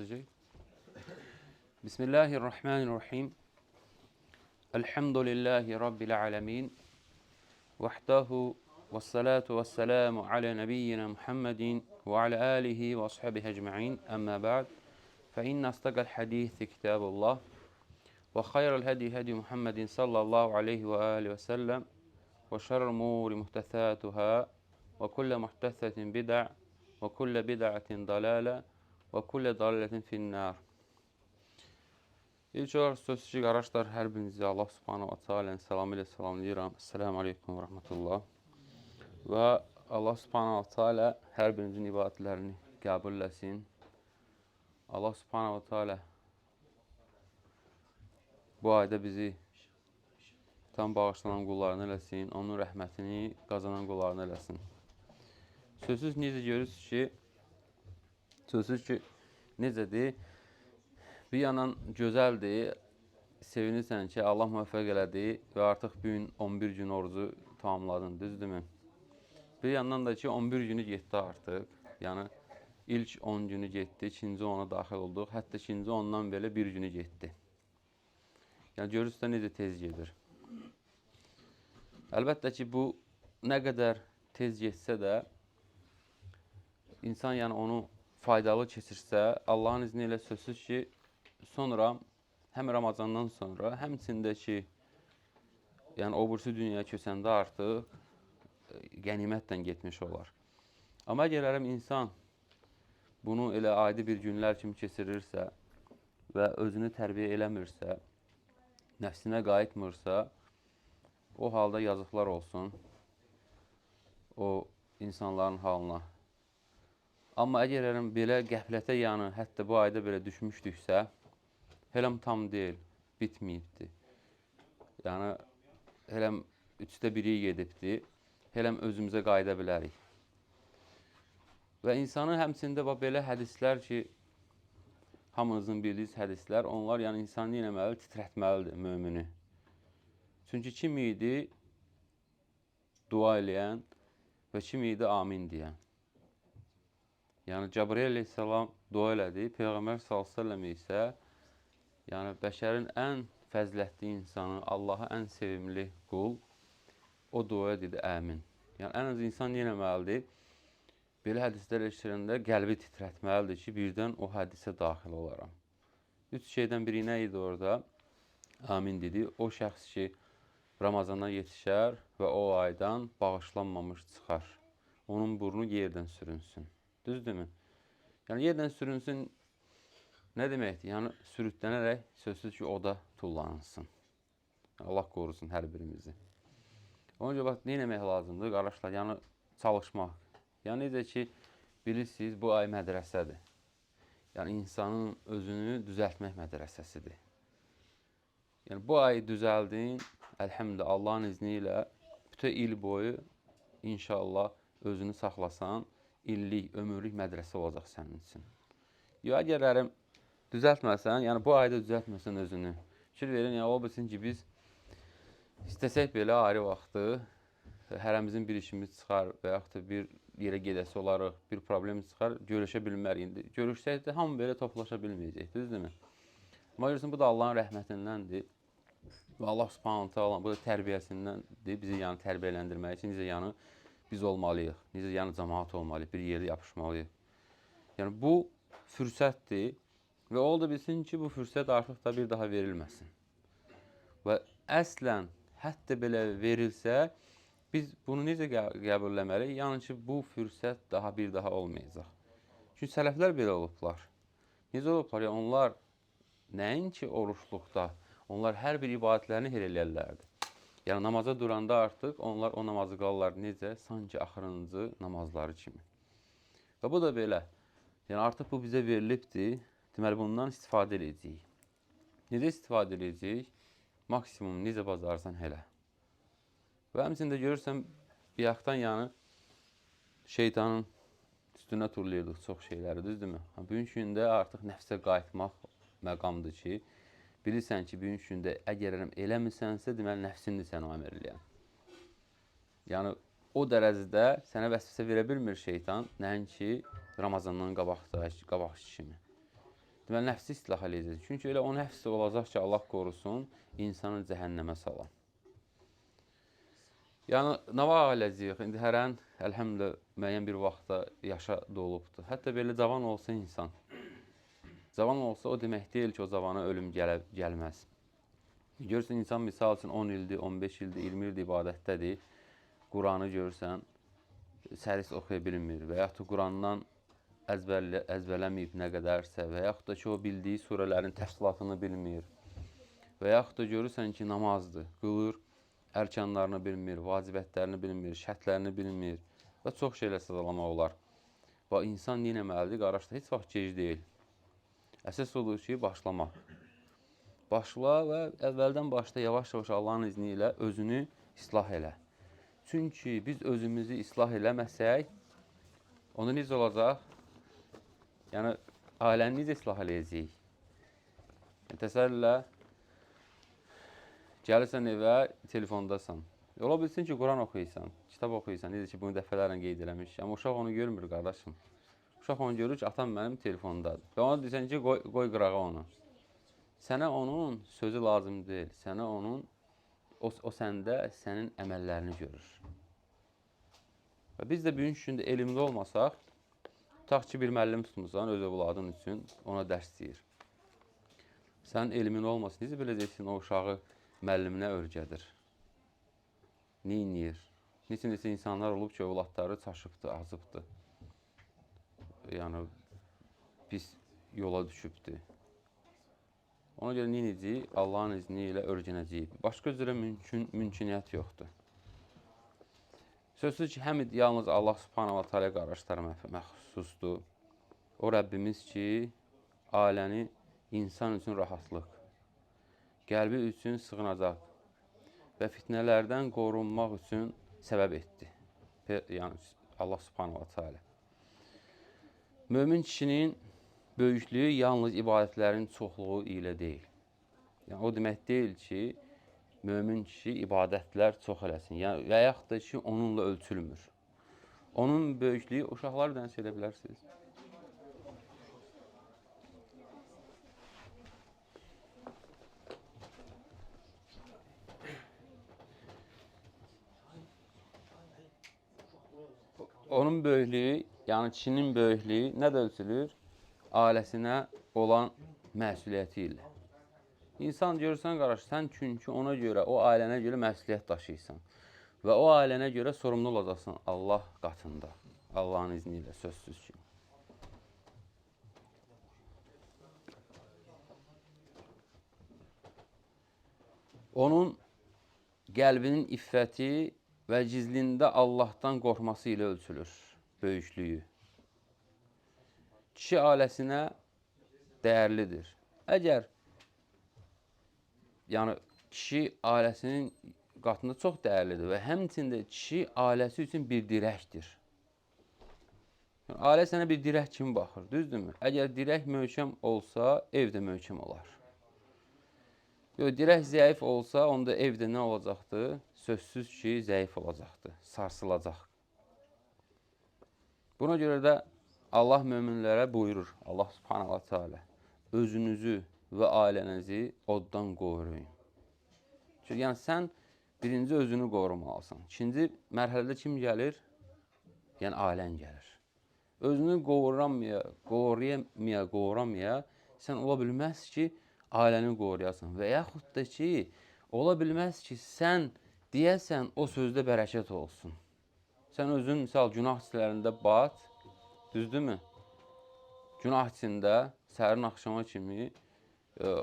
başlayacağıq. Bismillahirrahmanirrahim. Elhamdülillahi Rabbil alemin. Vahdahu ve salatu ve selamu ala nebiyyina Muhammedin ve ala alihi ve ashabihi ecma'in. Amma ba'd. Fe inne astaqal hadithi kitabullah. Ve hayral hedi Muhammedin sallallahu aleyhi ve alihi ve sellem. Ve şerrel umuri muhtesatuhâ. Ve kulle muhtesetin bid'a. Ve kulle bid'atin dalâle. Və kullə dalalətin finnər. İlk olaraq sözsüz ki, qardaşlar, hər birinizi Allah subhanahu wa ta'alənin salamı ilə salamlayıram. Esselamu aleykum və rahmetullah. Və Allah subhanahu wa ta'alə hər birinizin ibadətlərini qəbul eləsin. Allah subhanahu wa ta'alə bu ayda bizi tam bağışlanan qullarını eləsin. Onun rəhmətini qazanan qullarını eləsin. Sözsüz necə görürsünüz ki, necədir? Bir yandan gözəldir, sevinirsən ki, Allah müvəffəq elədi və artıq bu gün 11 gün orucu tamamladın, düzdürmü? Bir yandan da ki, 11 günü getdi artıq. Yəni, ilk 10 günü getdi, ikinci 10'a daxil olduq, hətta ikinci 10'dan belə bir günü getdi. Yəni, görürsünüz necə tez gedir. Əlbəttə ki, bu nə qədər tez getsə də, insan yəni onu faydalı keçirsə, Allahın izni ilə sözsüz ki, sonra, həm Ramazandan sonra, həmçində ki, yəni o birisi dünyaya köçəndə artıq qənimətlə getmiş olar. Amma əgər insan bunu elə adi bir günlər kimi keçirirsə və özünü tərbiyə eləmirsə, nəfsinə qayıtmırsa, o halda yazıqlar olsun o insanların halına. Amma əgər belə qəflətə yanı, hətta bu ayda belə düşmüşdüksə, hələm tam deyil, bitməyibdir. Yəni, hələm 3də 1-i gedibdir, hələm özümüzə qayıda bilərik. Və insanın həmçində belə hədislər ki, hamınızın bildiyiz hədislər, onlar yəni insanı eləməli, titrətməlidir mümini. Çünki kim idi dua eləyən və kim idi amin deyən. Yəni, Cəbrail əleyhissalam dua elədi, Peyğəmbər s.ə.v isə yəni, bəşərin ən fəzilətli insanı, Allaha ən sevimli qul, o dua dedi, əmin. Yəni, ən az insan eləməlidir? Belə hədislər eşitəndə qəlbi titrətməlidir ki, birdən o hədisə daxil olaram. Üç şeydən biri nə idi orada? Amin dedi. O şəxs ki, Ramazana yetişər və o aydan bağışlanmamış çıxar. Onun burnu yerdən sürünsün. Düzdürmü? Yəni, yerdən sürünsün nə deməkdir? Yəni, sürütlənərək sözsüz ki, oda tullansın. Allah qorusun hər birimizi. Onun görə, nə eləmək lazımdır, qardaşlar? Yəni, çalışmaq. Yəni, necə ki, bilirsiniz, bu ay mədrəsədir. Yəni, insanın özünü düzəltmək mədrəsəsidir. Yəni, bu ay düzəldin, əlhəmdə Allahın izni ilə bütün il boyu inşallah özünü saxlasan, illik, ömürlük mədrəsə olacaq sənin üçün. Yox, əgər düzəltməsən, yəni bu ayda düzəltməsən özünü, fikir verin, yəni o bilsin ki, biz istəsək belə ayrı vaxtı, hərəmizin bir işimiz çıxar və yaxud da bir yerə gedəsi olarıq, bir problem çıxar, görüşə bilmərik. Görüşsək də hamı belə toplaşa bilməyəcək, düzdürmü? Amma görürsən, bu da Allahın rəhmətindəndir. Və Allah subhanahu ta'ala bu da tərbiyəsindəndir, bizi yəni tərbiyələndirmək üçün, necə yəni biz olmalıyıq, necə yəni cəmaat olmalıyıq, bir yerdə yapışmalıyıq. Yəni bu fürsətdir və o da bilsin ki, bu fürsət artıq da bir daha verilməsin. Və əslən, hətta belə verilsə, biz bunu necə qəbul eləməliyik? Yəni ki, bu fürsət bir daha olmayacaq. Çünki sələflər belə olublar. Necə olublar? Yəni, onlar nəinki oruçluqda, onlar hər bir ibadətlərini eləyərlərdi. Yəni, namaza duranda artıq onlar o namazı qalırlar necə? Sanki axırıncı namazları kimi. Və bu da belə. Yəni, artıq bu bizə verilibdir. Deməli, bundan istifadə edəcəyik. Necə istifadə edəcəyik? Maksimum necə bacarsan elə. Və həmçində görürsən, bir yaxdan yəni şeytanın üstünə turlayırdıq çox şeyləri, düzdürmü? Bugünkü gündə artıq nəfsə qayıtmaq məqamdır ki, bilirsən ki, bugünkü gündə əgər eləmirsənsə, deməli, nəfsindir sənə əmr eləyən. Yəni, o dərəcədə sənə vəsvəsə verə bilmir şeytan, nəinki Ramazandan qabaqçı kimi. deməli, nəfsi islah eləyəcək. Çünki elə o nəfs olacaq ki, Allah qorusun, insanı cəhənnəmə salan. Yəni, nə var eləyəcəyik? İndi hərən, əlhəmdə, müəyyən bir vaxtda yaşa dolubdur. Hətta belə cavan olsa insan, cavan olsa o demək deyil ki, o zavana ölüm gəlməz. Görürsən, insan misal üçün 10 ildir, 15 ildir, 20 ildir ibadətdədir. Quranı görürsən, səris oxuya bilmir və yaxud da Qurandan əzbərləməyib nə qədərsə və yaxud da ki, o bildiyi surələrin təfsilatını bilmir və yaxud da görürsən ki, namazdır, qılır, ərkanlarını bilmir, vacibətlərini bilmir, şərtlərini bilmir və çox şeylə sədalamaq olar. Və insan nə etməlidir? Qardaşlar, heç vaxt gec deyil. Əsas odur ki, başlamaq. Başla və əvvəldən başla, yavaş-yavaş Allahın izni ilə özünü islah elə. Çünki biz özümüzü islah eləməsək, onu necə olacaq? Yəni, ailəni necə islah eləyəcəyik? Təsəvvür elə, gəlirsən evə, telefondasan. Ola bilsin ki, Quran oxuyursan, kitab oxuyursan, necə ki, bunu dəfələrlə qeyd eləmiş. Amma uşaq onu görmür, qardaşım. Uşaq onu görür ki, atam mənim telefondadır. Və ona deyirsən ki, qoy qırağa onu. Sənə onun sözü lazım deyil. Sənə onun, o səndə sənin əməllərini görür. Və biz də bugün gündə elmli olmasaq, tutaq ki, bir müəllim tutmuşsan öz övladın üçün, ona dərs deyir. Sənin elmin olmasın, necə biləcəksin o uşağı müəlliminə örgədir? Neynir? Neçə insanlar olub ki, övladları çaşıbdır, azıbdır. Yəni, pis yola düşübdür. Ona görə neynəcəyik? Allahın izni ilə örgənəcəyik. Başqa üzrə mümküniyyət yoxdur. Sözsüz ki, həm yalnız Allah subhanahu wa ta'ala qardaşlara məxsusdur. O Rəbbimiz ki, aləni insan üçün rahatlıq, qəlbi üçün sığınacaq və fitnələrdən qorunmaq üçün səbəb etdi. Yəni, Allah subhanahu wa ta'ala. Mömin kişinin böyüklüyü yalnız ibadətlərin çoxluğu ilə deyil. Yəni, o demək deyil ki, mömin kişi ibadətlər çox eləsin. Yəni, və yaxud da ki, onunla ölçülmür. Onun böyüklüyü, uşaqlar dənsə edə bilərsiniz. Onun böyüklüyü, yəni kişinin böyüklüyü nədə ölçülür? Ailəsinə olan məsuliyyəti ilə. İnsan görürsən, qardaş, sən çünki ona görə, o ailənə görə məsuliyyət daşıyırsan və o ailənə görə sorumlu olacaqsan Allah qatında, Allahın izni ilə, sözsüz ki. Onun qəlbinin iffəti və gizlində Allahdan qorxması ilə ölçülür böyüklüyü. Kişi ailəsinə dəyərlidir. Əgər yəni, kişi ailəsinin qatında çox dəyərlidir və həmçində kişi ailəsi üçün bir dirəkdir. Yəni, ailə sənə bir dirək kimi baxır, düzdürmü? Əgər dirək möhkəm olsa, ev də möhkəm olar. Yox, dirək zəif olsa, onda evdə nə olacaqdır? Sözsüz ki, zəif olacaqdır, sarsılacaq. Buna görə də Allah möminlərə buyurur, Allah subhanahu wa ta'ala, özünüzü və ailənizi oddan qoruyun. Çünki yəni, sən birinci özünü qorumalısan. İkinci mərhələdə kim gəlir? Yəni, ailən gəlir. Özünü qoruyamaya, sən ola bilməz ki, ailəni qoruyasan. Və yaxud da ki, ola bilməz ki, sən deyəsən, o sözdə bərəkət olsun. Sən özün, misal, günah içlərində bat, düzdürmü? Günah içində, səhərin axşama kimi,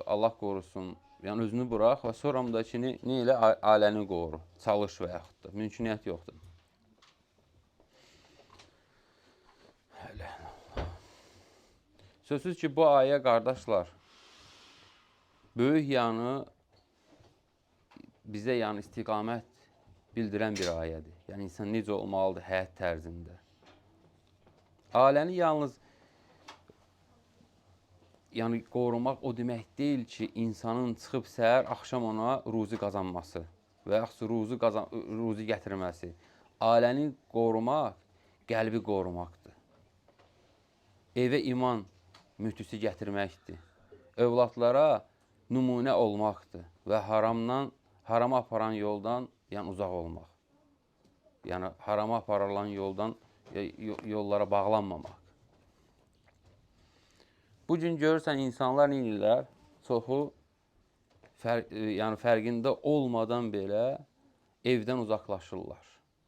Allah qorusun, yəni özünü burax və sonramdakı nə ilə ailəni qoru, çalış və yaxud da, mümküniyyət yoxdur. Sözsüz ki, bu ayə, qardaşlar, böyük yanı bizə yəni istiqamət bildirən bir ayədir. Yəni, insan necə olmalıdır həyat tərzində. Ailəni yalnız yəni, qorumaq o demək deyil ki, insanın çıxıb səhər, axşam ona ruzi qazanması və yaxud ruzi gətirməsi. Ailəni qorumaq, qəlbi qorumaqdır. Evə iman mühtüsü gətirməkdir. Övladlara nümunə olmaqdır və harama aparan yoldan uzaq olmaq. Yəni, harama aparılan yollara bağlanmamaq. Bugün görürsən, insanlar neyirlər? Çoxu fərqində olmadan belə evdən uzaqlaşırlar,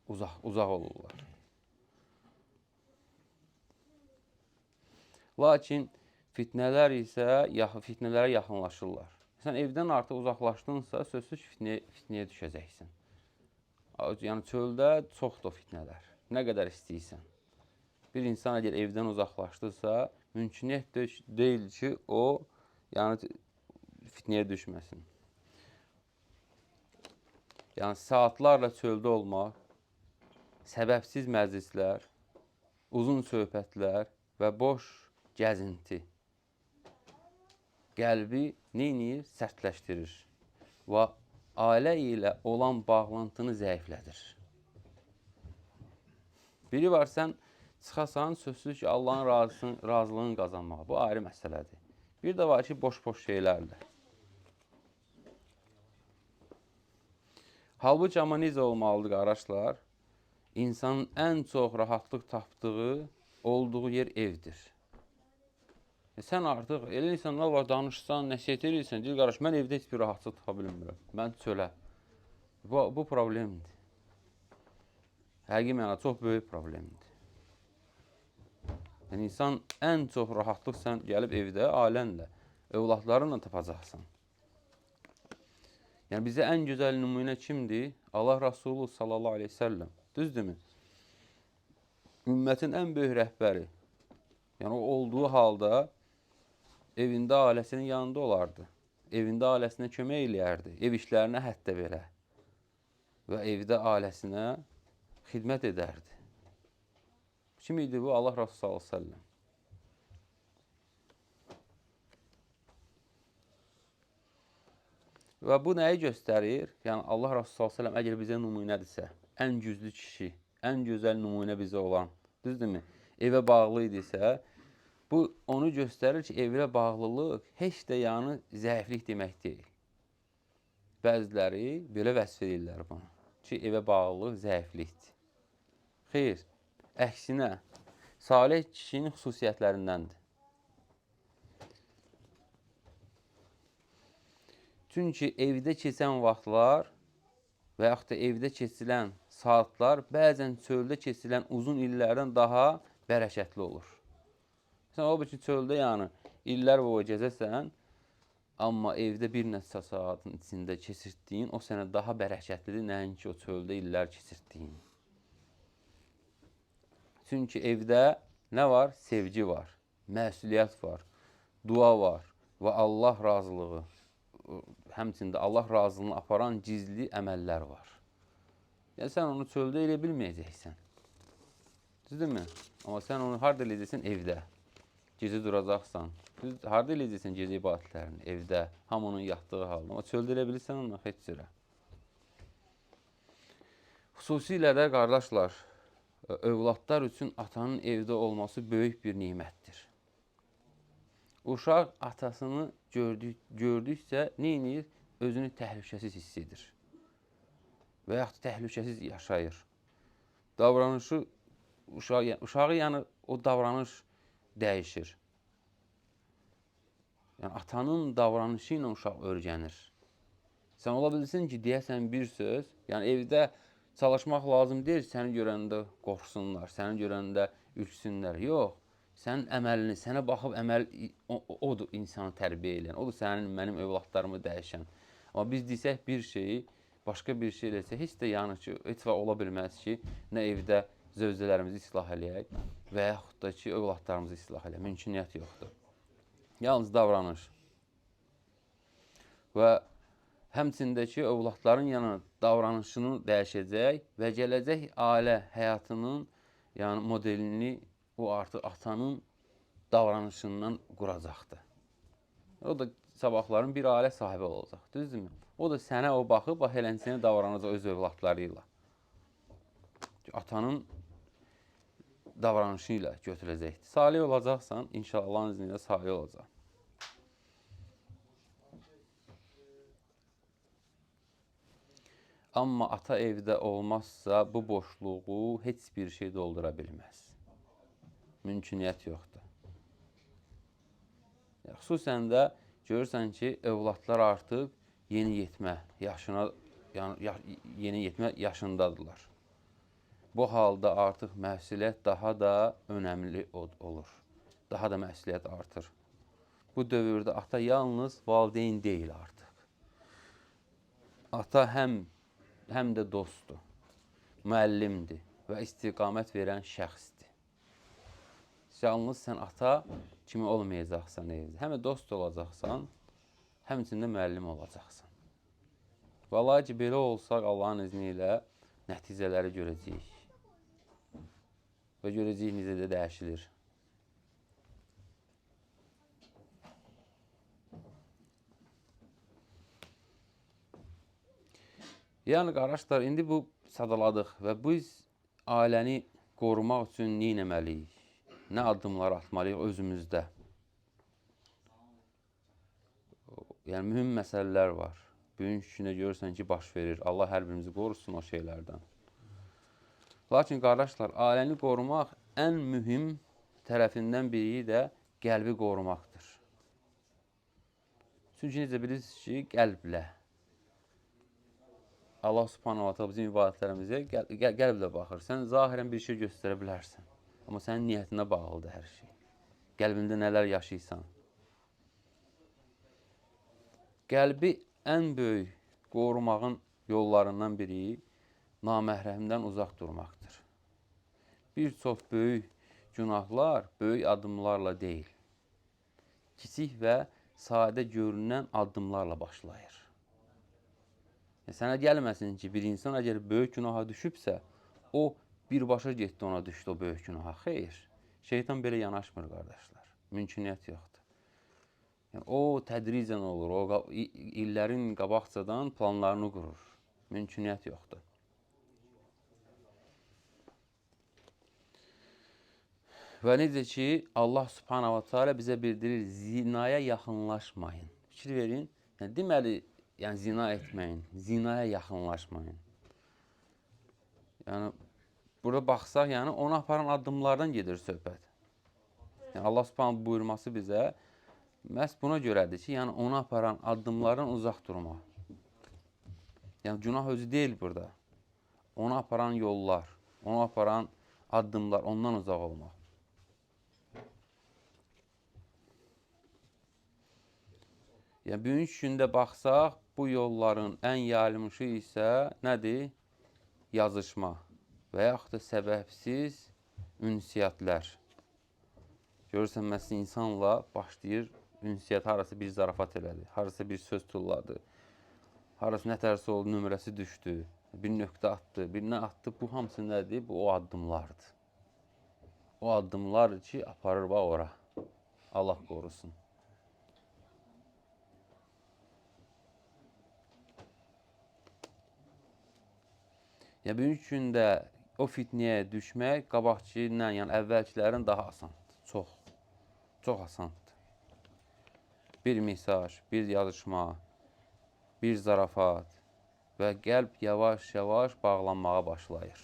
uzaq olurlar. Lakin fitnələr isə fitnələrə yaxınlaşırlar. Sən evdən artıq uzaqlaşdınsa, sözsüz fitnəyə düşəcəksən. Yəni, çöldə çoxdur fitnələr. Nə qədər istəyirsən. Bir insan əgər evdən uzaqlaşdırsa, mümküniyyət deyil ki, o fitnəyə düşməsin. Yəni, saatlarla çöldə olmaq, səbəbsiz məclislər, uzun söhbətlər və boş gəzinti qəlbi neynir? Sərtləşdirir və ailə ilə olan bağlantını zəiflədir. Biri var, sən çıxasan, sözsüz ki, Allahın razılığını qazanmağa. Bu ayrı məsələdir. Bir də var ki, boş-boş şeylərdir. Halbuki amma necə olmalıdır, qardaşlar? İnsanın ən çox rahatlıq tapdığı, olduğu yer evdir. Sən artıq, elə insanlar var, danışsan, nəsiyyət edirsən, deyir, qardaş, mən evdə heç bir rahatlıq tapa bilmirəm. Mən çölə. Bu problemdir. Həqiqi mənada çox böyük problemdir. Yəni, insan ən çox rahatlıq sən gəlib evdə, ailənlə, övladlarınla tapacaqsan. Yəni, bizə ən gözəl nümunə kimdir? Allah Rasulü sallallahu aleyhi ve sellem. Düzdürmü? Ümmətin ən böyük rəhbəri. Yəni, o olduğu halda evində ailəsinin yanında olardı. Evində ailəsinə kömək eləyərdi. Ev işlərinə hətta belə. Və evdə ailəsinə xidmət edərdi. Kim idi bu? Allah Rasulü sallallahu aleyhi ve sellem. Və bu nəyi göstərir? Yəni, Allah Rasulü sallallahu aleyhi ve sellem əgər bizə nümunədirsə, ən güclü kişi, ən gözəl nümunə bizə olan, düzdürmü? Evə bağlı idisə, bu onu göstərir ki, evə bağlılıq heç də yəni zəiflik demək deyil. Bəziləri belə vəsf edirlər bunu, ki, evə bağlılıq zəiflikdir. Xeyr, əksinə, salih kişinin xüsusiyyətlərindəndir. Çünki evdə keçən vaxtlar və yaxud da evdə keçilən saatlar bəzən çöldə keçilən uzun illərdən daha bərəkətli olur. Sən o ki, çöldə yəni illər boyu gəzəsən, amma evdə bir neçə saatın içində keçirtdiyin o sənə daha bərəkətlidir, nəinki o çöldə illər keçirtdiyin. Çünki evdə nə var? Sevgi var, məsuliyyət var, dua var və Allah razılığı. Həmçində Allah razılığını aparan gizli əməllər var. Yəni, sən onu çöldə elə bilməyəcəksən. Düzdürmü? Amma sən onu harada eləyəcəksən? Evdə. Gecə duracaqsan. Harada eləyəcəksən gecə ibadətlərini? Evdə. Hamının yatdığı halda. Amma çöldə elə bilirsən onu heç cürə. Xüsusilə də, qardaşlar, övladlar üçün atanın evdə olması böyük bir nimətdir. Uşaq atasını gördükcə neyinir? Özünü təhlükəsiz hiss edir. Və yaxud təhlükəsiz yaşayır. Davranışı, uşağı yəni o davranış dəyişir. Yəni, atanın davranışı ilə uşaq öyrənir. Sən ola bilirsin ki, deyəsən bir söz, yəni evdə çalışmaq lazım deyil, səni görəndə qorxsunlar, səni görəndə ürksünlər. Yox. Sənin əməlini, sənə baxıb odur insanı tərbiyə edən, odur sənin, mənim övladlarımı dəyişən. Amma biz desək bir şeyi, başqa bir şey eləsə, heç də yəni ki, heç vaxt ola bilməz ki, nə evdə zövcələrimizi islah eləyək və yaxud da ki, övladlarımızı islah eləyək. Mümküniyyət yoxdur. Yalnız davranış. Və həmçindəki övladların yəni davranışını dəyişəcək və gələcək ailə həyatının yəni modelini o artıq atanın davranışından quracaqdır. O da sabahların bir ailə sahibi olacaq, düzdürmü? O da sənə o baxıb, bax eləncəni davranacaq öz övladları ilə. Atanın davranışı ilə götürəcəkdir. Salih olacaqsan, inşallah Allahın izni ilə salih olacaq. Amma ata evdə olmazsa, bu boşluğu heç bir şey doldura bilməz. Mümküniyyət yoxdur. Xüsusən də görürsən ki, övladlar artıq yeniyetmə yaşındadırlar. Bu halda artıq məsuliyyət daha da önəmli olur. Daha da məsuliyyət artır. Bu dövrdə ata yalnız valideyn deyil artıq. Ata həm də dostdur, müəllimdir və istiqamət verən şəxsdir. Yalnız sən ata kimi olmayacaqsan evdə. Həm də dost olacaqsan, həmçində müəllim olacaqsan. Vallahi ki, belə olsaq Allahın izni ilə nəticələri görəcəyik. Və görəcəyik necə də dəyişilir. Yəni, qardaşlar, indi bu sadaladıq və biz ailəni qorumaq üçün nə etməliyik? Nə addımlar atmalıyıq özümüzdə? Yəni, mühüm məsələlər var. Bugünkü gündə görürsən ki, baş verir. Allah hər birimizi qorusun o şeylərdən. Lakin, qardaşlar, ailəni qorumaq ən mühüm tərəfindən biri də qəlbi qorumaqdır. Çünki necə bilirsiniz ki, qəlblə Allah subhanahu wa ta'ala bizim ibadətlərimizə qəlblə baxır. Sən zahirən bir şey göstərə bilərsən. Amma sənin niyyətinə bağlıdır hər şey. Qəlbində nələr yaşayırsan. Qəlbi ən böyük qorumağın yollarından biri naməhrəmdən uzaq durmaqdır. Bir çox böyük günahlar böyük addımlarla deyil. Kiçik və sadə görünən addımlarla başlayır. Sənə gəlməsin ki, bir insan əgər böyük günaha düşübsə, o birbaşa getdi ona düşdü o böyük günaha. Xeyr, şeytan belə yanaşmır, qardaşlar. Mümküniyyət yoxdur. Yəni, o tədricən olur, o illərin qabaqcadan planlarını qurur. Mümküniyyət yoxdur. Və necə ki, Allah subhanahu wa ta'ala bizə bildirir, zinaya yaxınlaşmayın. Fikir verin, deməli, yəni zina etməyin, zinaya yaxınlaşmayın. Yəni, burada baxsaq, yəni ona aparan addımlardan gedir söhbət. Yəni, Allah subhanahu buyurması bizə məhz buna görədir ki, yəni ona aparan addımlardan uzaq durmaq. Yəni, günah özü deyil burada. Ona aparan yollar, ona aparan addımlar, ondan uzaq olmaq. Yəni, bugünkü gündə baxsaq, bu yolların ən yayılmışı isə nədir? Yazışma və yaxud da səbəbsiz ünsiyyətlər. Görürsən, məsələn, insanla başlayır, ünsiyyət harası bir zarafat elədi, harası bir söz tulladı, harası nətərsə oldu, nömrəsi düşdü, bir nöqtə atdı, bir nə atdı, bu hamısı nədir? Bu o addımlardır. O addımlar ki, aparır bax ora. Allah qorusun. Yəni, bugünkü gündə o fitnəyə düşmək qabaqçıdan, yəni əvvəlkilərin daha asandır. Çox asandır. Bir mesaj, bir yazışma, bir zarafat və qəlb yavaş-yavaş bağlanmağa başlayır.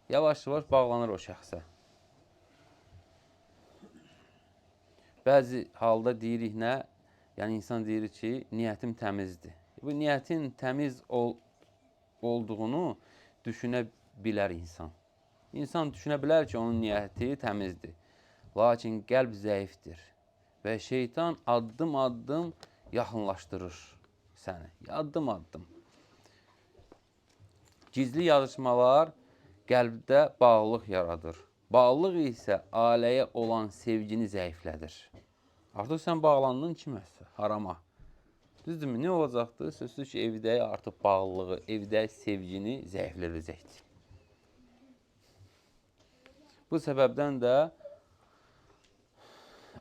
Yavaş-yavaş bağlanır o şəxsə. Bəzi halda deyirik nə? Yəni, insan deyir ki, niyyətim təmizdir. Bu niyyətin təmiz olduğunu düşünə bilər insan. İnsan düşünə bilər ki, onun niyyəti təmizdir. Lakin qəlb zəifdir və şeytan addım-addım yaxınlaşdırır səni. Addım-addım. Gizli yazışmalar qəlbdə bağlılıq yaradır. Bağlılıq isə ailəyə olan sevgini zəiflədir. Artıq sən bağlandın kiməsə, harama. Düzdürmü? Nə olacaqdır? Sözsüz ki, evdə artıq bağlılığı, evdə sevgini zəiflədəcəkdir. Bu səbəbdən də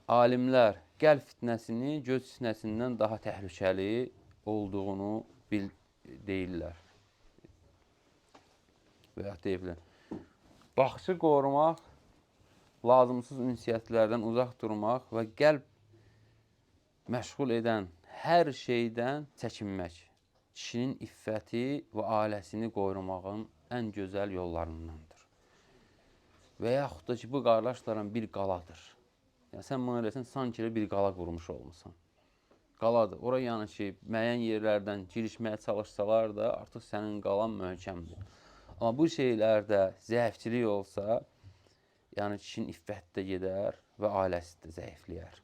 alimlər qəlb fitnəsini göz fitnəsindən daha təhlükəli olduğunu deyirlər. Və ya deyirlər. Baxışı qorumaq, lazımsız ünsiyyətlərdən uzaq durmaq və qəlb məşğul edən hər şeydən çəkinmək. Kişinin iffəti və ailəsini qorumağın ən gözəl yollarındandır. Və yaxud da ki, bu qardaşların bir qaladır. Yəni, sən bunu eləsən, sanki bir qala qurmuş olmuşsan. Qaladır. Ora yəni ki, müəyyən yerlərdən girişməyə çalışsalar da, artıq sənin qalan möhkəmdir. Amma bu şeylərdə zəifçilik olsa, yəni kişinin iffəti də gedər və ailəsi də zəifləyər.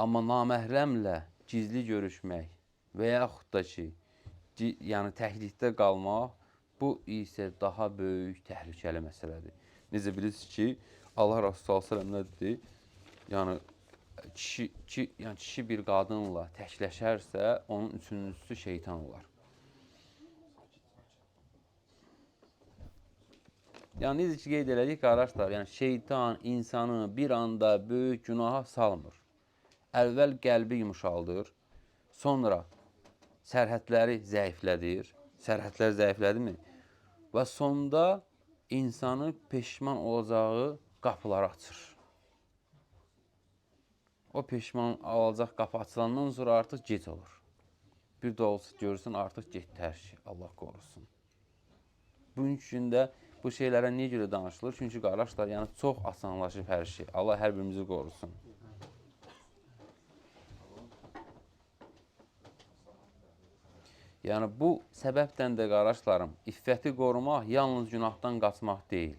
Amma naməhrəmlə gizli görüşmək və yaxud da ki, yəni təklikdə qalmaq, bu isə daha böyük təhlükəli məsələdir. Necə bilirsiniz ki, Allah Rasulü s.ə.v nə dedi? Yəni, kişi bir qadınla təkləşərsə, onun üçüncüsü şeytan olar. Yəni, necə ki, qeyd elədik, qardaşlar, yəni şeytan insanı bir anda böyük günaha salmır. Əvvəl qəlbi yumuşaldır, sonra sərhədləri zəiflədir. Sərhədlər zəiflədirmi? Və sonda insanı peşman olacağı qapıları açır. O peşman olacaq qapı açılandan sonra artıq gec olur. Bir də olsa görürsən, artıq getdi hər şey. Allah qorusun. Bugünkü gündə bu şeylərə niyə görə danışılır? Çünki qardaşlar, yəni çox asanlaşıb hər şey. Allah hər birimizi qorusun. Yəni, bu səbəbdən də qardaşlarım, iffəti qorumaq yalnız günahdan qaçmaq deyil.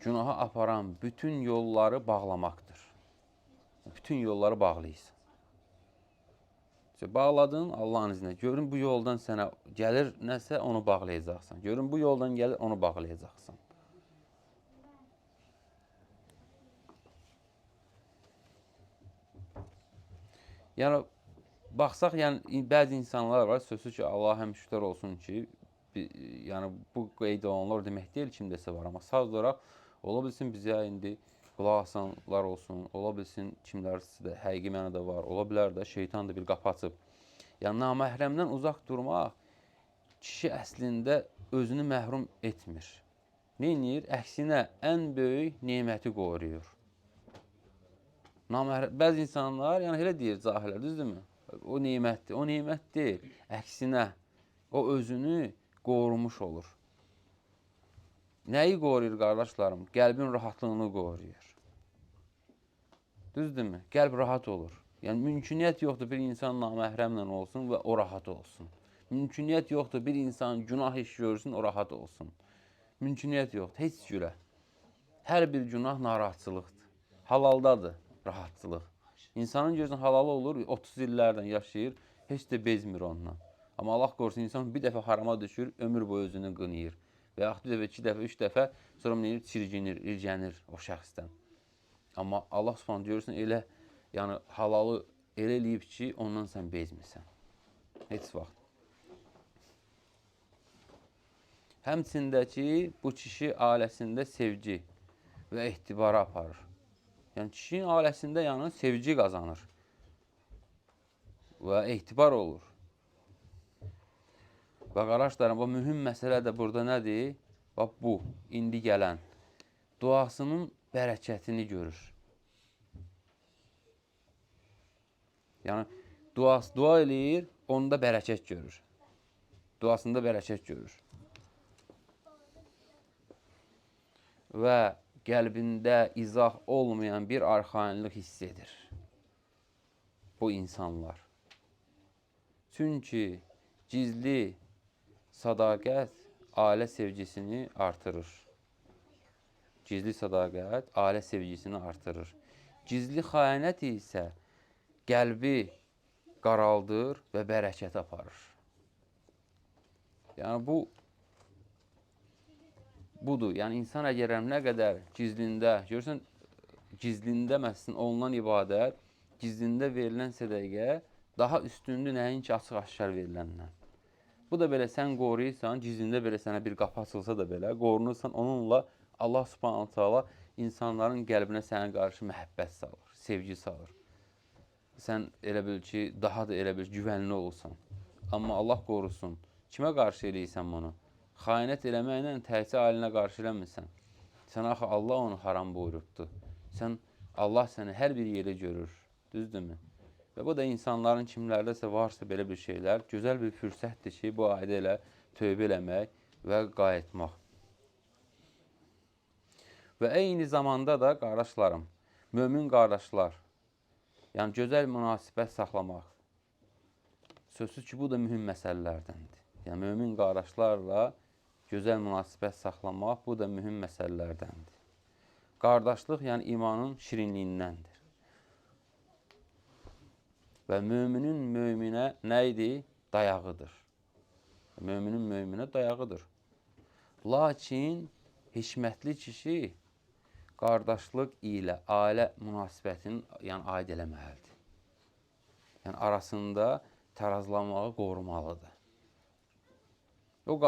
Günaha aparan bütün yolları bağlamaqdır. Bütün yolları bağlayırsan. Bağladın Allahın izinə. Görün, bu yoldan sənə gəlir nəsə, onu bağlayacaqsan. Görün, bu yoldan gəlir, onu bağlayacaqsan. Yəni, baxsaq, yəni, bəzi insanlar var, sözsüz ki, Allah həmşüklər olsun ki, yəni, bu qeyd olunlar demək deyil, kimdəsə var. Amma saz olaraq, ola bilsin bizə indi qulaq asanlar olsun, ola bilsin kimlərsə də həqiqi mənada var, ola bilər də şeytan da bir qapı açıb. Yəni, naməhrəmdən uzaq durmaq kişi əslində özünü məhrum etmir. Neynir? Əksinə, ən böyük neməti qoruyur. Bəzi insanlar, yəni elə deyir cahilər, düzdürmü? O nemətdir. O nemət deyil. Əksinə, o özünü qorumuş olur. Nəyi qoruyur, qardaşlarım? Qəlbin rahatlığını qoruyur. Düzdürmü? Qəlb rahat olur. Yəni, mümküniyyət yoxdur bir insan naməhrəmlə olsun və o rahat olsun. Mümküniyyət yoxdur bir insan günah iş görsün, o rahat olsun. Mümküniyyət yoxdur, heç cürə. Hər bir günah narahatçılıqdır. Halaldadır rahatçılıq. İnsanın gözünün halalı olur, 30 illərdən yaşayır, heç də bezmir ondan. Amma Allah qorusun, insan bir dəfə harama düşür, ömür boyu özünü qınayır. Və yaxud bir dəfə, 2 dəfə, 3 dəfə, sonra neyir? Çirginir, irgənir o şəxsdən. Amma Allah subhanə görürsən, elə, yəni halalı elə eləyib ki, ondan sən bezmirsən. Heç vaxt. Həmçində ki, bu kişi ailəsində sevgi və ehtibarı aparır. Yəni, kişinin ailəsində yəni sevgi qazanır və ehtibar olur. Və qardaşlarım, bu mühüm məsələ də burada nədir? Bax, bu, indi gələn duasının bərəkətini görür. Yəni, dua eləyir, onda bərəkət görür. Duasında bərəkət görür. Və qəlbində izah olmayan bir arxainlik hiss edir bu insanlar. Çünki gizli sadaqət ailə sevgisini artırır. Gizli sadaqət ailə sevgisini artırır. Gizli xəyanət isə qəlbi qaraldır və bərəkət aparır. Yəni, budur. Yəni, insan əgər nə qədər gizlində, görürsən, gizlində məsələn olunan ibadət, gizlində verilən sədəqə daha üstündür nəinki açıq-aşkar veriləndən. Bu da belə sən qoruyursan, gizlində belə sənə bir qapı açılsa da belə, qorunursan, onunla Allah subhanahu teala insanların qəlbinə sənə qarşı məhəbbət salır, sevgi salır. Sən elə bil ki, daha da elə bil güvənli olursan. Amma Allah qorusun, kimə qarşı eləyirsən bunu? Xəyanət eləməklə təkcə ailəyə qarşı eləmirsən. Sən axı Allah onu haram buyurubdur. Allah səni hər bir yerə görür, düzdürmü? Və bu da insanların kimlərdəsə varsa belə bir şeylər, gözəl bir fürsətdir ki, bu ayda elə tövbə eləmək və qayıtmaq. Və eyni zamanda da qardaşlarım, mömin qardaşlar, yəni gözəl münasibət saxlamaq. Sözsüz ki, bu da mühüm məsələlərdəndir. Yəni, mömin qardaşlarla gözəl münasibət saxlamaq, bu da mühüm məsələlərdəndir. Qardaşlıq, yəni imanın şirinliyindəndir. Və müminin möminə nə idi? Dayağıdır. Müminin möminə dayağıdır. Lakin hikmətli kişi qardaşlıq ilə ailə münasibətini aid eləməlidir. Yəni, arasında tərazlamağı qorumalıdır. O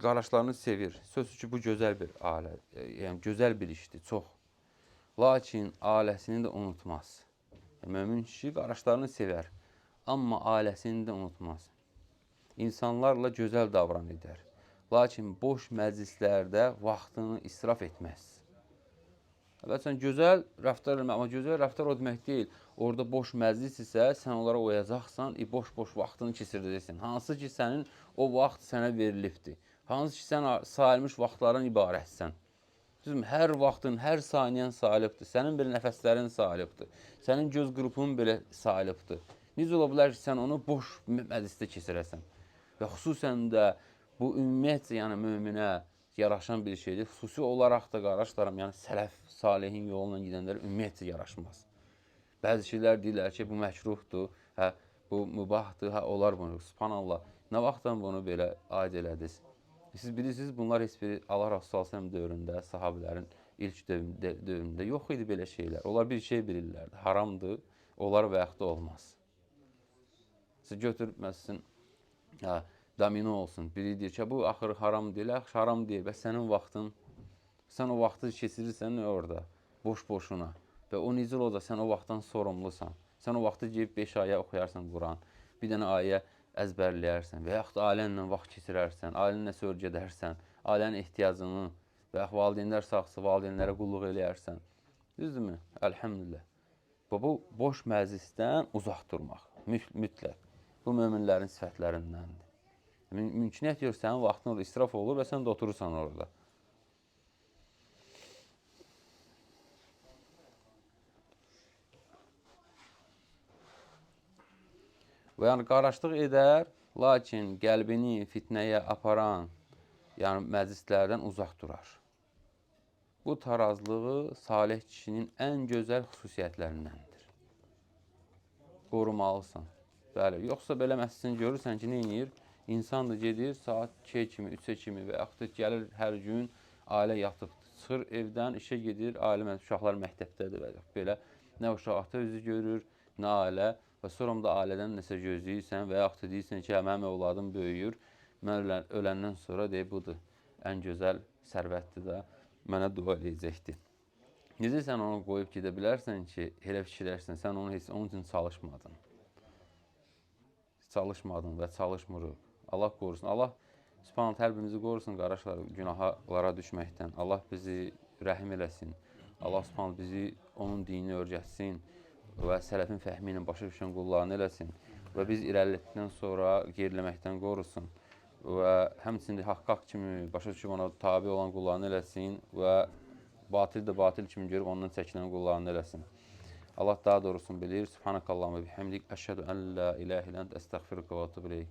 qardaşlarını sevir. Sözsüz ki, bu gözəl bir ailə, yəni gözəl bir işdir, çox. Lakin ailəsini də unutmaz. Mömin kişi qardaşlarını sevər, amma ailəsini də unutmaz. İnsanlarla gözəl davran edər. Lakin boş məclislərdə vaxtını israf etməz. Sən gözəl rəftar eləmək, amma gözəl rəftar o demək deyil. Orada boş məclis isə sən onlara oyacaqsan, boş-boş vaxtını keçirdəcəksən. Hansı ki, sənin o vaxt sənə verilibdir. Hansı ki, sən sayılmış vaxtların ibarətsən. Hər vaxtın, hər saniyən sayılıbdır. Sənin belə nəfəslərin sayılıbdır. Sənin göz qrupun belə sayılıbdır. Necə ola bilər ki, sən onu boş məclisdə keçirəsən? Və xüsusən də bu ümumiyyətcə, yəni möminə yaraşan bir şeydir. Xüsusi olaraq da qardaşlarım, yəni sələf, salihin yolundan gedənlərə ümumiyyətcə yaraşmaz. Bəzi şeylər deyirlər ki, bu məkruhdur, bu mübahdır, olar bunu. Subhanallah, nə vaxtdan bunu belə aid elədiniz? Siz bilirsiniz, bunlar heç bir Allah Rasulü s.ə.v dövründə, sahabilərin ilk dövründə yox idi belə şeylər. Onlar bir şey bilirlərdi, haramdır, olar və yaxud da olmaz. Siz götürməsin, domino olsun. Biri deyir ki, bu axırı haram deyil, haram deyil və sənin vaxtın, sən o vaxtı keçirirsən orada, boş-boşuna və o necə olacaq, sən o vaxtdan sorumlusan. Sən o vaxtı deyib 5 ayə oxuyarsan Quran, bir dənə ayə əzbərləyərsən və yaxud ailənlə vaxt keçirərsən, ailənlə sörgə edərsən, ailənin ehtiyacını və yaxud valideynlər sağsa, valideynlərə qulluq eləyərsən. Düzdürmü? Əlhəmdülillah. Bu boş məclisdən uzaq durmaq, mütləq. Bu möminlərin sifətlərindəndir. Mümkünət yox, sənin vaxtın orada israf olur və sən də oturursan orada. Və yəni qardaşlıq edər, lakin qəlbini fitnəyə aparan, yəni məclislərdən uzaq durar. Bu tarazlığı salih kişinin ən gözəl xüsusiyyətlərindəndir. Qorumalısan. Bəli, yoxsa belə məsələn görürsən ki, nə edir? İnsan da gedir saat 2 kimi, 3 kimi və yaxud da gəlir hər gün ailə yatıbdır. Çıxır evdən, işə gedir, uşaqlar məktəbdədir və belə. Nə uşaq ata özü görür, nə ailə və sonra da ailədən nəsə gözləyirsən və yaxud da deyirsən ki, mənim övladım böyüyür, mən öləndən sonra deyir, budur, ən gözəl sərvətdir də mənə dua eləyəcəkdir. Necə sən onu qoyub gedə bilərsən ki, elə fikirlərsən, sən onun üçün çalışmadın. Çalışmadın və çalışmırıq. Allah qorusun. Allah Subhanallah hər birimizi qorusun qardaşlar günahlara düşməkdən. Allah bizi rəhim eləsin. Allah Subhanallah bizi onun dinini öyrətsin və sələfin fəhmi ilə başa düşən qullarını eləsin və biz irəlilətdən sonra geriləməkdən qorusun və həmçinin haqq kimi başa düşüb ona tabi olan qullarını eləsin və batil də batil kimi görüb ondan çəkinən qullarını eləsin. Allah daha doğrusunu bilir. Subhanakallahumma bihamdik. Əşhədu ən la ilahe illə əntə əstəğfiruka və etûbu ileyk.